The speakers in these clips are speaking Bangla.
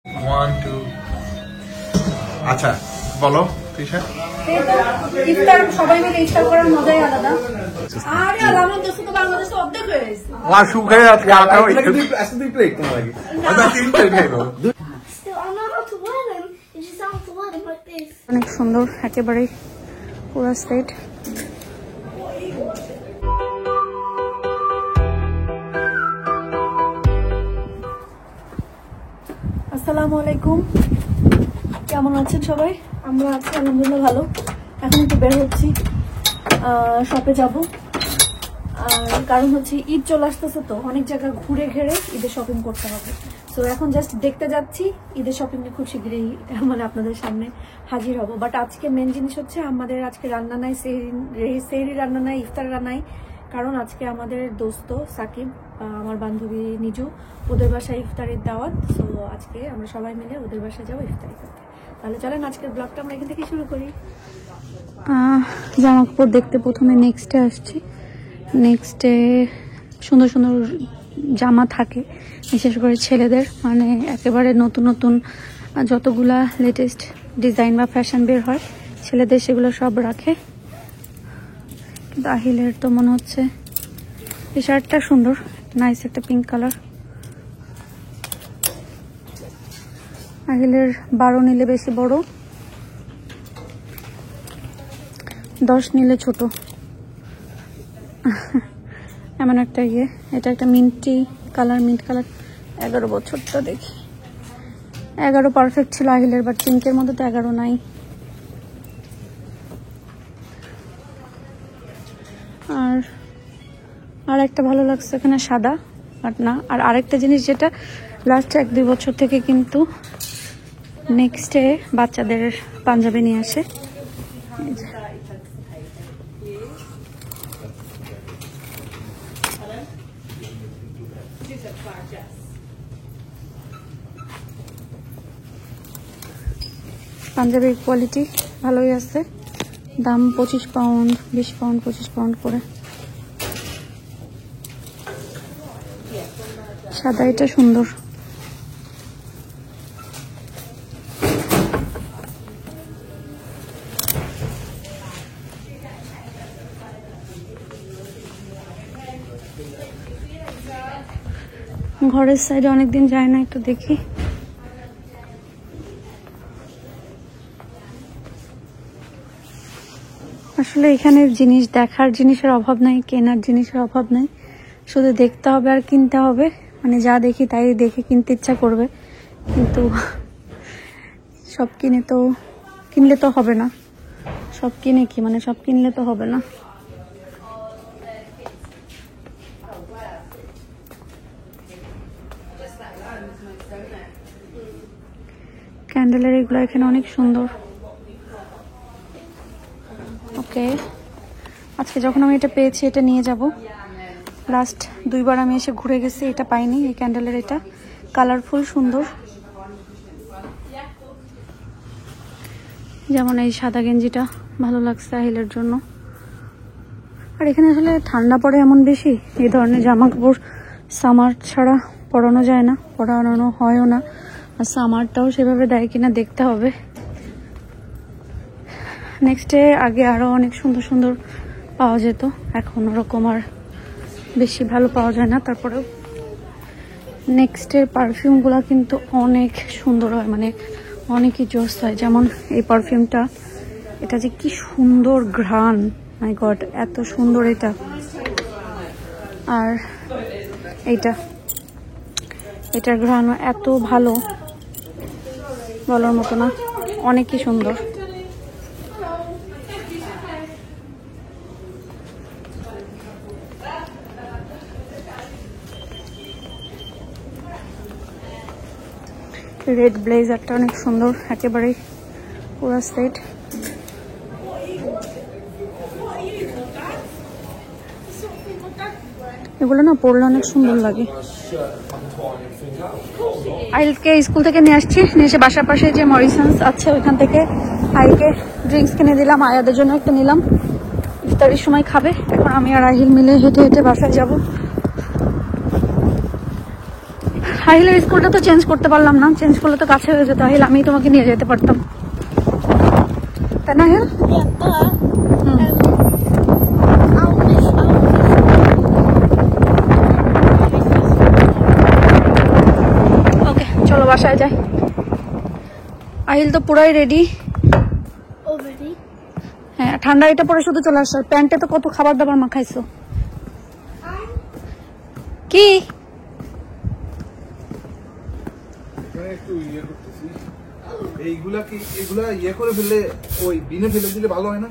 1 2 আচ্ছা বলো তৃষা ইফতার সবাই মিলে ইফতার করার মজাই আলাদা আরে আমার দোস্ত তো বাংলাদেশে অর্ধেক হয়ে গেছে ওয়া সুগার আজকে আটা হইছে দুই প্লেট তোমার লাগে আচ্ছা তিন প্লেট খাইবো Still, I know how to wear them. You just have to wear them like this. অনেক সুন্দর একেবারে পুরো সেট আসসালামু আলাইকুম কেমন আছেন সবাই আমরা আছি আলহামদুলিল্লাহ ভালো এখন একটু বের হচ্ছি শপে যাব আর কারণ হচ্ছে ঈদ চলে আসতেছে তো অনেক জায়গা ঘুরে ঘেরে ঈদের শপিং করতে হবে তো এখন জাস্ট দেখতে যাচ্ছি ঈদের শপিং এ খুব শীঘ্রই মানে আপনাদের সামনে হাজির হব বাট আজকে মেন জিনিস হচ্ছে আমাদের আজকে রান্না নাই সেহরি রান্না নাই ইফতার রান্নাই কারণ আজকে আমাদের দোস্ত সাকিব আমার বান্ধবী নিজু ওদের বাসায় ইফতারের দাওয়াত সো আজকে আমরা সবাই মিলে ওদের বাসায় যাবো ইফতারি করতে তাহলে চলেন আজকের ব্লগটা আমরা এখান থেকে শুরু করি জামা কাপড় দেখতে প্রথমে নেক্সটে আসছি নেক্সটে সুন্দর সুন্দর জামা থাকে বিশেষ করে ছেলেদের মানে একেবারে নতুন নতুন যতগুলা লেটেস্ট ডিজাইন বা ফ্যাশন বের হয় ছেলেদের সেগুলো সব রাখে কিন্তু আহিলের তো মনে হচ্ছে এই শার্টটা সুন্দর নাইস একটা পিঙ্ক কালার আহিলের 12 নিলে বেশি বড় 10 নিলে ছোট এমন একটা এটা একটা মিন্ট কালার 11 বছরটা দেখি 11 পারফেক্ট ছিল আহিলের বাট পিঙ্কের মধ্যে তো 11 নাই আর একটা ভালো লাগছে এখানে সাদা বাট না আর আরেকটা জিনিস যেটা লাস্ট 1-2 বছর থেকে কিন্তু নেক্সটে বাচ্চাদের পাঞ্জাবি নিয়ে আসে পাঞ্জাবির কোয়ালিটি ভালোই আছে দাম 25 পাউন্ড 20 পাউন্ড 25 পাউন্ড করে সাদা এটা সুন্দর ঘরের সাইডে অনেকদিন যায় না একটু দেখি আসলে এখানে জিনিস দেখার জিনিসের অভাব নাই কেনার জিনিসের অভাব নাই শুধু দেখতে হবে আর কিনতে হবে মানে যা দেখি তাই দেখে কিনতে ইচ্ছা করবে কিন্তু সব কিনলে তো হবে না সব কিনে কি মানে সব কিনলে তো হবে না ক্যান্ডেলের এগুলো এখানে অনেক সুন্দর ওকে আজকে যখন আমি এটা পেয়েছি এটা নিয়ে যাব লাস্ট 2 বার আমি এসে ঘুরে গেছি এটা পাইনি এই ক্যান্ডেলের এটা কালারফুল সুন্দর যেমন এই সাদা গেঞ্জিটা ভালো লাগছে আহিলের জন্য আর এখানে আসলে ঠান্ডা পড়ে এমন বেশি এই ধরনের জামা কাপড় সামার ছাড়া পরানো যায় না পরানো হয়ও না আর সামারটাও সেভাবে দেয় কিনা দেখতে হবে নেক্সটে আগে আরো অনেক সুন্দর সুন্দর পাওয়া যেত এখন ওরকম আর বেশি ভালো পাওয়া যায় না তারপরেও নেক্সটের পারফিউমগুলো কিন্তু অনেক সুন্দর হয় মানে অনেকই জোস হয় যেমন এই পারফিউমটা এটা যে কি সুন্দর ঘ্রাণ মাই গড এত সুন্দর এটা আর এটার ঘ্রাণ এত ভালো বলার মতো না অনেকই সুন্দর রেড ব্লেজারটা অনেক সুন্দর একেবারে পুরো সেট এগুলো না পরলে অনেক সুন্দর লাগে আইলকে স্কুল থেকে নিয়ে আসছি নিয়ে এসে বাসার পাশে যে মরিসন্স আছে ওইখান থেকে আইলকে ড্রিঙ্কস কিনে দিলাম আয়াদের জন্য একটা নিলাম ইফতারের সময় খাবে এখন আমি আর আহিল মিলে হেঁটে হেঁটে বাসায় যাব আহিলের স্কুলটা তো চেঞ্জ করতে পারলাম না, চেঞ্জ করলে তো কাছে হয়ে যেত। আহিল আমি তোমাকে নিয়ে যেতে পারতাম, তাই না আহিল? ওকে চলো বাসায় যাই। আহিল তো পুরাই রেডি। হ্যাঁ ঠান্ডা এটা পরে শুধু চলে আসো। প্যান্টে তো কত খাবার দাবার মাখাইছো। কি এইগুলা কি এগুলা ইয়ে করে ফেললে ওই বিনে ফেলে দিলে ভালো হয় না?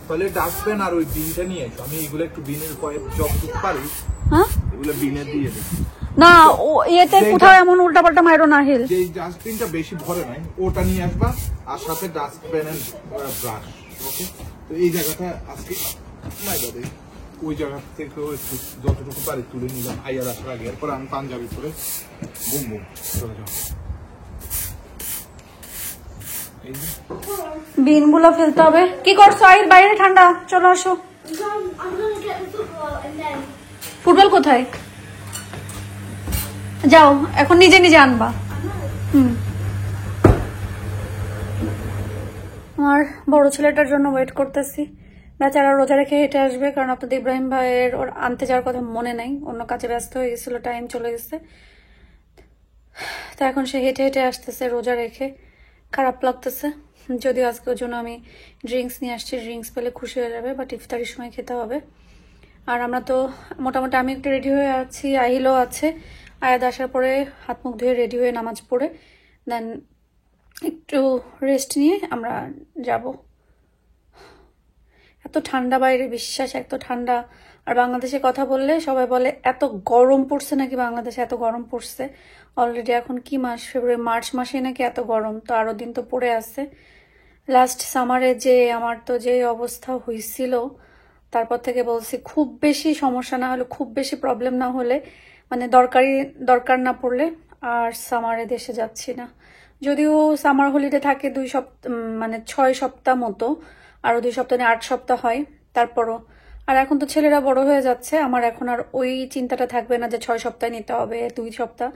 তাহলে ডাস্টবিন আর ওই বিনটা নিয়ে এসো। আমি এগুলো একটু বিনের কয়েক যতটুকু পারি এগুলো বিনে দিয়ে দেবো। না ও এতে কোথাও এমন উল্টাপাল্টা মাইরো না হিল। যে ডাস্টবিনটা বেশি ভরে নাই ওটা নিয়ে আসবা, আর সাথে ডাস্টবিন এর ব্রাশ। ওকে, তো এই জায়গাটা আজকে মাইরা দেই। ওই জায়গা থেকে একটু যতটুকু পারি তুলে নিলাম আইয়ার আসার আগে। এরপর আমি পাঞ্জাবি পরে বুম বুম চলে যাও। বিন গুলো ফেলতে হবে। কি করছো আহিল? বাইরে ঠান্ডা, চলো আসো। I'm gonna get the football and then. Football কোথায়? যাও এখন নিজে নিজে আনবা। আমার বড় ছেলেটার জন্য ওয়েট করতেছি। বেচারা রোজা রেখে হেঁটে আসবে, কারণ আপনাদের ইব্রাহিম ভাইয়ের ওর আনতে যাওয়ার কথা মনে নাই, অন্য কাজে ব্যস্ত হয়ে গেছিল, টাইম চলে গেছে। তো এখন সে হেঁটে হেঁটে আসতেছে রোজা রেখে। খারাপ লাগতেছে, যদিও আজকে ওর জন্য আমি ড্রিঙ্কস নিয়ে আসছি। ড্রিঙ্কস পেলে খুশি হয়ে যাবে, বাট ইফতারির সময় খেতে হবে। আর আমরা তো মোটামুটি আমি একটু রেডি হয়ে আছি, আহিলও আছে। আয়াদ আসার পরে হাত মুখ ধুয়ে রেডি হয়ে নামাজ পড়ে দেন একটু রেস্ট নিয়ে আমরা যাব। এত ঠান্ডা বাইরে, বিশ্বাস এত ঠান্ডা। আর বাংলাদেশে কথা বললে সবাই বলে এত গরম পড়ছে নাকি বাংলাদেশে, এত গরম পড়ছে। অলরেডি এখন কি মাস? ফেব্রুয়ারি মার্চ মাসে নাকি এত গরম, তো আরো দিন তো পড়ে আছে। লাস্ট সামারে যে আমার তো যে অবস্থা হয়েছিল, তারপর থেকে বলছি খুব বেশি সমস্যা না হলে, খুব বেশি প্রবলেম না হলে, মানে দরকার না পড়লে আর সামারে দেশে যাচ্ছি না। যদিও সামার হলিডে থাকে 2 সপ্তাহ, মানে 6 সপ্তাহ মতো, আরো 2 সপ্তাহ নিয়ে 8 সপ্তাহ হয়। তারপরও আর এখন তো ছেলেরা বড় হয়ে যাচ্ছে, আমার এখন আর ওই চিন্তাটা থাকবে না যে 6 সপ্তাহ নিতে হবে, 2 সপ্তাহ।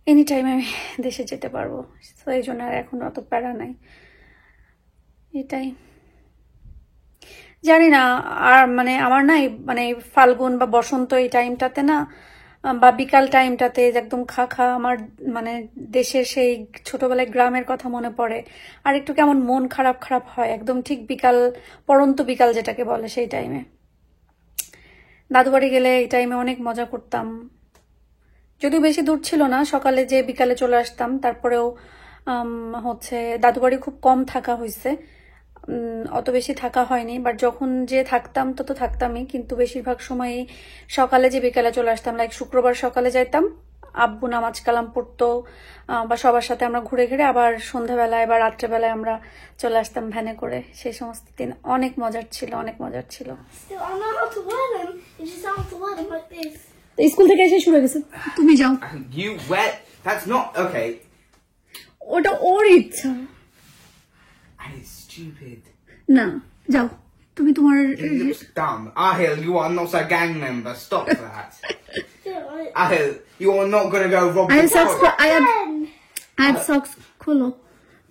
এনি টাইম আমি দেশে যেতে পারবো, তো এই জন্য আর এখন অত প্যারা নাই। এটাই জানি না। আর মানে আমার না মানে ফাল্গুন বা বসন্ত এই টাইমটাতে না, বা বিকাল টাইমটাতে একদম খা আমার মানে দেশের সেই ছোটবেলায় গ্রামের কথা মনে পড়ে। আর একটু কেমন মন খারাপ খারাপ হয়, একদম ঠিক বিকাল, পড়ন্ত বিকাল যেটাকে বলে, সেই টাইমে। দাদু বাড়ি গেলে এই টাইমে অনেক মজা করতাম, যদিও বেশি দূর ছিল না, সকালে যে বিকালে চলে আসতাম। তারপরেও হচ্ছে দাদু বাড়ি খুব কম থাকা হয়েছে, অত বেশি থাকা হয়নি। বাট যখন যে থাকতাম তো থাকতামই, কিন্তু বেশিরভাগ সময়ই সকালে যে বিকালে চলে আসতাম। লাইক শুক্রবার সকালে যাইতাম, আব্বু নামাজ কালাম পড়তো, বা সবার সাথে আমরা ঘুরে ঘুরে আবার সন্ধ্যাবেলায় বা রাত্রেবেলায় আমরা চলে আসতাম ভ্যানে করে। সেই সমস্ত দিন অনেক মজার ছিল, অনেক মজার ছিল। Still, I know how to wear them. You just have to wear them like this. School থেকে এসে শুরু হয়ে গেছে, তুমি যাও। You wear. That's not okay. ওটা ওর ইচ্ছা। And it's stupid. না যাও, তুমি তোমার। It looks dumb. Ahil, you are not a gang member. Stop that. Ahil, you are not going to go rob the socks. store. I had socks. খোলো।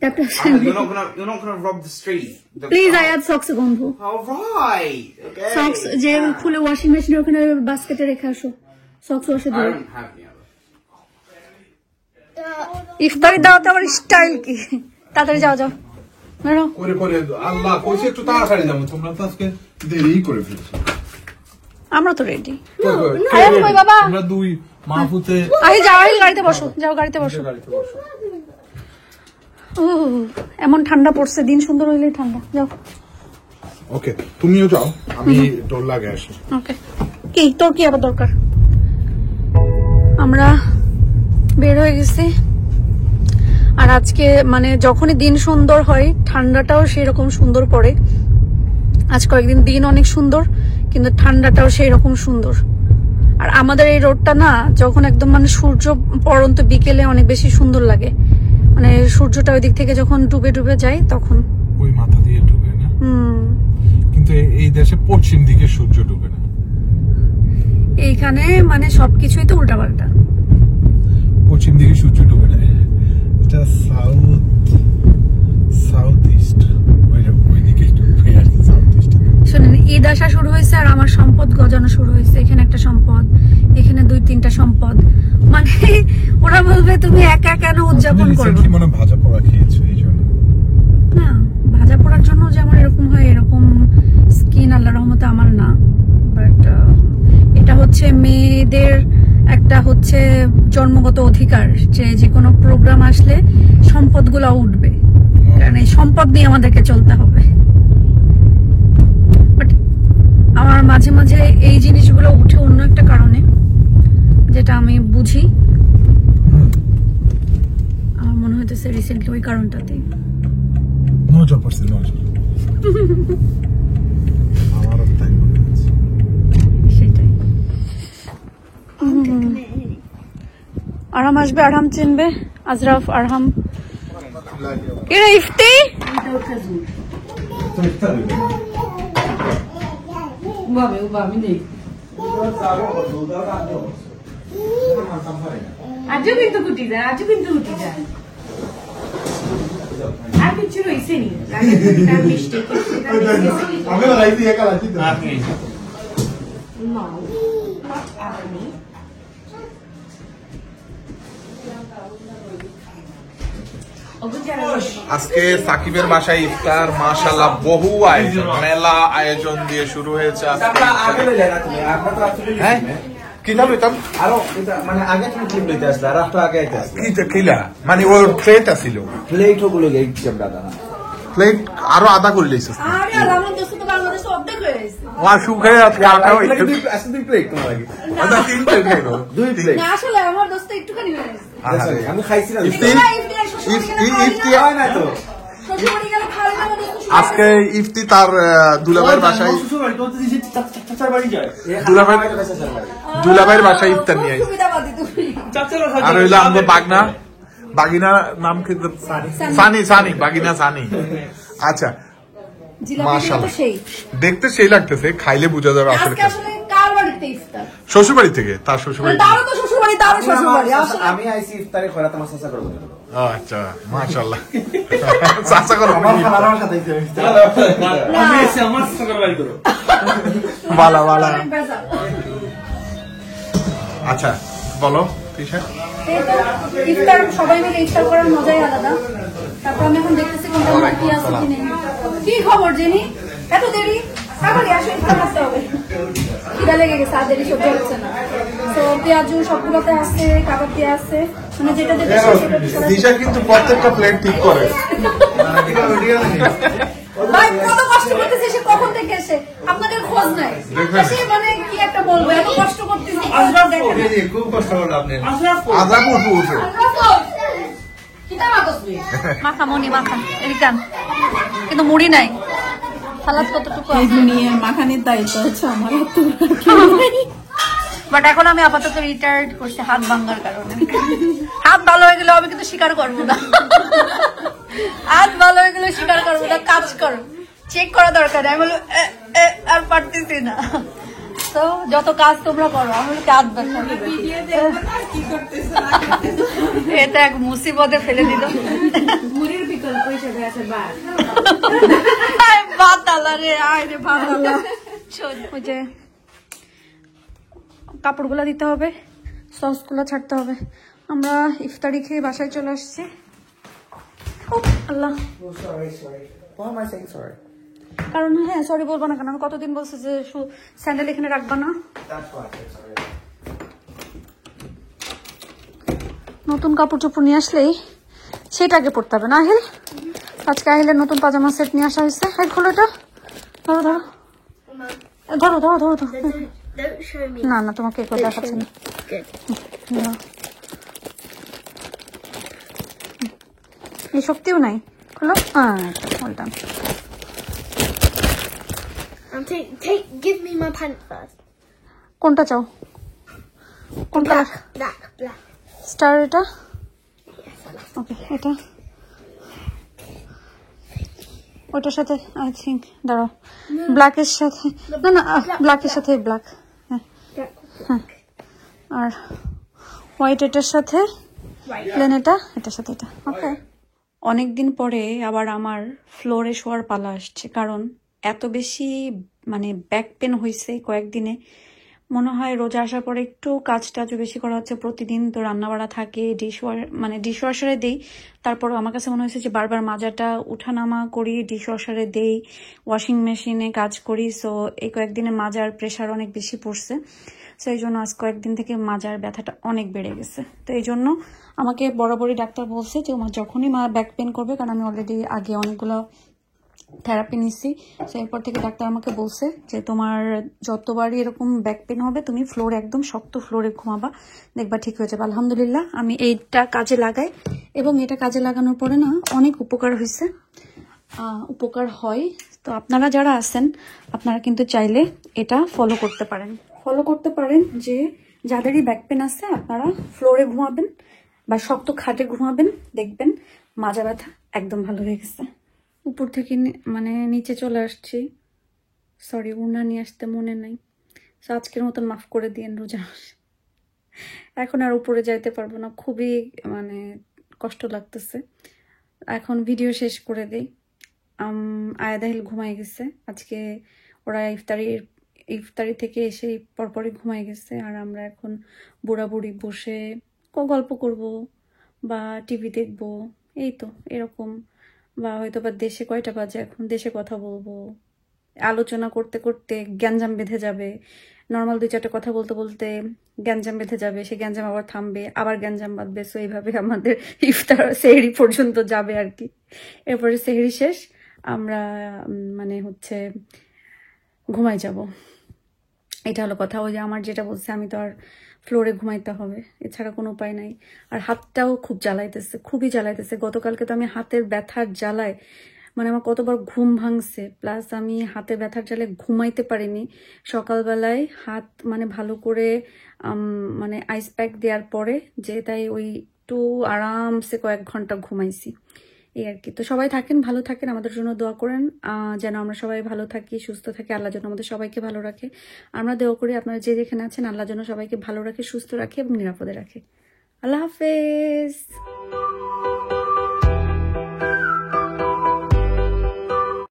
Ahil, you're not gonna rob the street. Please I had socks বন্ধু। All right. Okay. সক্স যে খুলে ওয়াশিং মেশিনের ওখানে বাস্কেটে রেখে আসো, সক্স ওয়াশে I দিও। don't have any other. ইফতারি দাওয়াতে আমার স্টাইল কি? তাড়াতাড়ি যাও যাও। বেরো। করে করে আল্লাহ কইছে একটু তাড়াতাড়ি যাবো, তোমরা তো আজকে দেরি করে ফেলছো। আমরা তো রেডি। আরে কই বাবা? আমরা 2 মাহফুতে। আই যাও, আই গাড়িতে বসো, যাও গাড়িতে বসো। গাড়িতে বসো। এমন ঠান্ডা পড়ছে, দিন সুন্দর হইলেই ঠান্ডা। যাও। ওকে, তুমিও যাও, আমি টোল লাগে আসি। ওকে। কি তোর কি আবার দরকার? আমরা বের হয়ে গেছি। আর আজকে মানে যখনই দিন সুন্দর হয় ঠান্ডাটাও সেরকম সুন্দর পড়ে। আজ কয়েকদিন দিন অনেক সুন্দর, কিন্তু ঠান্ডাটাও সেই রকম সুন্দর। আর আমাদের এই রোডটা না, যখন একদম মানে সূর্য পড়ন্ত বিকেলে অনেক বেশি সুন্দর লাগে, মানে সূর্যটা ওই দিক থেকে যখন ডুবে ডুবে যায় তখন। ওই মাথা দিয়ে ডুবে না, কিন্তু এই দেশে পশ্চিম দিকে সূর্য ডুবে না। এইখানে মানে সবকিছুই তো উল্টাপাল্টা। পশ্চিম দিকে সূর্য ডুবে যায়। এটা সাউথ ইস্ট, ওই দিকে ডুবে আর কি, সাউথ ইস্ট। শুনেন, ঈদ আসা শুরু হয়েছে আর আমার সম্পদ গজানো শুরু হয়েছে। এখানে একটা সম্পদ, এখানে 2-3টা সম্পদ। মানে ওরা বলবে তুমি একা কেন উদযাপন করবে। মনে ভাজা পোড়া খেয়েছো এই জন্য না, ভাজা পোড়ার জন্য যেমন এরকম হয়, এরকম স্কিন আল্লাহর রহমতে আমার না। বাট এটা হচ্ছে মেয়েদের একটা হচ্ছে জন্মগত অধিকার যে যে কোনো প্রোগ্রাম আসলে সম্পদগুলো উঠবে, কারণ এই সম্পদ নিয়ে আমাদেরকে চলতে হবে। বাট আমার মাঝে মাঝে এই জিনিসগুলো উঠে অন্য একটা কারণে, যেটা আমি বুঝি। আমার মনে হইতেছে রিসেন্টলি ওই কারণটাতেই নজর পড়ছে, নজর আমারও তাই মনে হচ্ছে। সেটাই। আরহাম আসবে, আরহাম চিনবে, আজরাফ, আরহাম। এরা ইফতি আজও কিন্তু কুটি যায়, আজও কিন্তু কুটি যায়। আর কিছু রয়েছে নি মিষ্টি আজকে সাকিবের বাসায় ইফতার, মাশাআল্লাহ বহু আয়োজন, মেলা আয়োজন দিয়ে শুরু হয়েছে আজকে। হ্যাঁ কিনা বেতন আরো মানে আগে তুমি ক্লিপ লইতে আসলে আর একটু আগে আইতে আসলে কি কিলা মানে ওর প্লেট আছিল, প্লেট গুলো গেই ক্যামেরা দানা প্লেট আরো আধা করে লইছিস। আরে আমার দোস্ত তো বাংলাদেশে অর্ধেক হয়ে গেছে। ওয়া সুখে আজকে আটা হইছে। আজকে দুই প্লেট তোমার লাগে আদা তিন প্লেট খাইলো, দুই প্লেট। না আসলে আমার দোস্ত একটুখানি হয়ে গেছে। আরে আমি খাইছি না ইফতি হয় না তো শ্বশুরবাড়ি গেলে খাওয়া যাবে না। আজকে ইফতি তার দুলাভাইয়ের বাসায়, দুলাভাইয়ের বাসায় ইফতার নিয়ে আইছে। সুবিধাবাদী তুমি। আর হইলো আমাদের বাগিনা নাম কি? সানি, বাগিনা সানি। আচ্ছা জিলাপিটা মাশাআল্লাহ, তো সেই। দেখতে সেই লাগতেছে, খাইলে বোঝা যাবে আসলে আজকে আসলে কার বাড়িতে ইফতার? শ্বশুরবাড়ি থেকে, তার শ্বশুরবাড়ি। তারও তো শ্বশুরবাড়ি, তারও শ্বশুরবাড়ি। আসলে আমি আইছি ইফতারে খরা তোমার চাচা করব আচ্ছা মাশাআল্লাহ, চাচা করো আমার খালার সাথে আমি এসে আমার সকাল বাড়ি করো বালা বালা। বেজাল। আচ্ছা বলো তিশা। এই তো ইফতার, সবাই মিলে ইফতার করার মজাই আলাদা। তারপর আমি এখন দেখতেছি কোনটা বাকি আছে কি নেই। কি খবর জেনি? এত দেরি? তাড়াতাড়ি আসো, ইফতার করতে হবে। খিদা লেগে গেছে, আর দেরি সহ্য হচ্ছে না। তো পেঁয়াজু সবগুলোতে আছে, কাবাব দিয়ে আছে, মানে যেটা যেটা তিশা কিন্তু প্রত্যেকটা প্লেট ঠিক করে। ভাই কত কষ্ট করতেছে সে কখন থেকে এসে, আপনাদের খোঁজ নাই। সে মানে কি একটা বলবো, এত কষ্ট করতেছি। খুব কষ্ট করলো আপনি। আদা কুটু উঠে মাখা মনি মাখা এরিকান, কিন্তু মুড়ি নাই। সালাদ কতটুকু এই দুনিয়ার মাখানির দায়িত্ব হচ্ছে আমার। বাট এখন আমি আপাতত রিটায়ার্ড করছি হাত ভাঙার কারণে। হাত ভালো হয়ে গেলে আমি কিন্তু স্বীকার করবো না। হাত ভালো হয়ে গেলে স্বীকার করবো না, কাজ করো, চেক করা দরকার। আমি বলবো আর পারতেছি না। তো যত কাজ তোমরা করো, আমি হাত ব্যথা। এটা এক মুসিবতে ফেলে দিল। মুড়ির বিকল্প হিসেবে আছে ভাত। ভাত আলা রে, আয় রে ভাত আলা। ওই যে কাপড়গুলো দিতে হবে, সসগুলো ছাড়তে হবে। আমরা ইফতারি খেয়ে বাসায় চলে আসছি। আল্লাহ, Why am I saying sorry? কারণ হ্যাঁ সরি বলবো না কেন, আমি কতদিন বলছি যে স্যান্ডেল এখানে রাখবা না। That's why I said sorry. নতুন কাপড় চোপড় নিয়ে আসলেই সেটাকে পড়তে হবে না। আহিল, আজকে আহিলের নতুন পাজামা সেট নিয়ে আসা হয়েছে। এক খোলো এটা, ধরো ধরো ধরো ধরো ধরো ধরো। Don't show me. না না, তোমাকে এগুলো দেখাচ্ছি না। Good. এই শক্তিও নাই, খোলো। ডান। Give me my pants first. কোনটা চাও? কোন কালার? Black. স্টার এটা? ওকে, এটা ওটার সাথে আই থিঙ্ক, দাঁড়াও, ব্ল্যাকের সাথে, না না ব্ল্যাকের সাথে ব্ল্যাক, হ্যাঁ Black. হ্যাঁ, আর হোয়াইট এটার সাথে প্লেন এটার সাথে এটা ওকে। অনেকদিন পরে আবার আমার ফ্লোরে শোয়ার পালা আসছে, কারণ এত বেশি মানে ব্যাক পেন হয়েছে কয়েকদিনে। মনে হয় রোজা আসার পরে একটু কাজ টাজও বেশি করা হচ্ছে, প্রতিদিন তো রান্না বাড়া থাকে, ডিশ ওয়াশারে দেই, তারপর আমার কাছে মনে হয়েছে যে বারবার মাজাটা উঠানামা করি, ডিশ ওয়াশারে দেই, ওয়াশিং মেশিনে কাজ করি। সো এই কয়েকদিনে মাজার প্রেশার অনেক বেশি পড়ছে। সো এই জন্য আজ কয়েকদিন থেকে মাজার ব্যথাটা অনেক বেড়ে গেছে। তো এই জন্য আমাকে বরাবরই ডাক্তার বলছে যে যখনই মা ব্যাক পেন করবে, কারণ আমি অলরেডি আগে অনেকগুলো থেরাপি নিচ্ছি, তো এরপর থেকে ডাক্তার আমাকে বলছে যে তোমার যতবারই এরকম ব্যাক পেন হবে তুমি ফ্লোরে একদম শক্ত ফ্লোরে ঘুমাবা, দেখবা ঠিক হয়ে যাবে। আলহামদুলিল্লাহ আমি এইটা কাজে লাগাই, এবং এটা কাজে লাগানোর পরে না অনেক উপকার হয়েছে, উপকার হয়। তো আপনারা যারা আছেন আপনারা কিন্তু চাইলে এটা ফলো করতে পারেন যে যাদেরই ব্যাক পেন আছে আপনারা ফ্লোরে ঘুমাবেন বা শক্ত খাটে ঘুমাবেন, দেখবেন মাজা ব্যথা একদম ভালো হয়ে গেছে। উপর থেকে মানে নিচে চলে আসছি, সরি ওড়না নিয়ে আসতে মনে নাই, তো আজকের মতন মাফ করে দিয়েন রোজা। এখন আর উপরে যাইতে পারবো না, খুবই মানে কষ্ট লাগতেছে। এখন ভিডিও শেষ করে দেই। আয়াদাহিল ঘুমাই গেছে আজকে, ওরা ইফতারি থেকে এসে পরপরই ঘুমাই গেছে, আর আমরা এখন বুড়া বুড়ি বসে গল্প করব বা টিভি দেখবো, এই তো এরকম। বা হয়তো বা দেশে কয়টা বাজে এখন, দেশে কথা বলবো, আলোচনা করতে করতে গ্যাঞ্জাম বেঁধে যাবে। নর্মাল 2-4টা কথা বলতে বলতে গ্যাঞ্জাম বেঁধে যাবে, সে গ্যাঞ্জাম আবার থামবে, আবার গ্যাঞ্জাম বাঁধবে। সো এইভাবে আমাদের ইফতার সেহরি পর্যন্ত যাবে আর কি। এরপরে সেহরি শেষ, আমরা মানে হচ্ছে ঘুমাই যাব। এটা হলো কথা। ওই যে আমার যেটা বলছে, আমি তো আর ফ্লোরে ঘুমাইতে হবে, এছাড়া কোনো উপায় নাই। আর হাতটাও খুব জ্বালাইতেছে, খুবই জ্বালাইতেছে। গতকালকে তো আমি হাতের ব্যথার জ্বালায় মানে আমার কতবার ঘুম ভাঙছে, প্লাস আমি হাতের ব্যথার জ্বালায় ঘুমাইতে পারিনি। সকালবেলায় হাত মানে ভালো করে মানে আইস প্যাক দেওয়ার পরে যে তাই ওই একটু আরামসে কয়েক ঘন্টা ঘুমাইছি, এই আর কি। তো সবাই থাকেন, ভালো থাকেন, আমাদের জন্য দোয়া করেন যেন আমরা সবাই ভালো থাকি, সুস্থ থাকি। আল্লাহ যেন আমাদের সবাইকে ভালো রাখে। আমরা দোয়া করি আপনারা যে যেখানে আছেন আল্লাহ যেন সবাইকে ভালো রাখে, সুস্থ রাখে এবং নিরাপদে রাখে। আল্লাহ হাফেজ।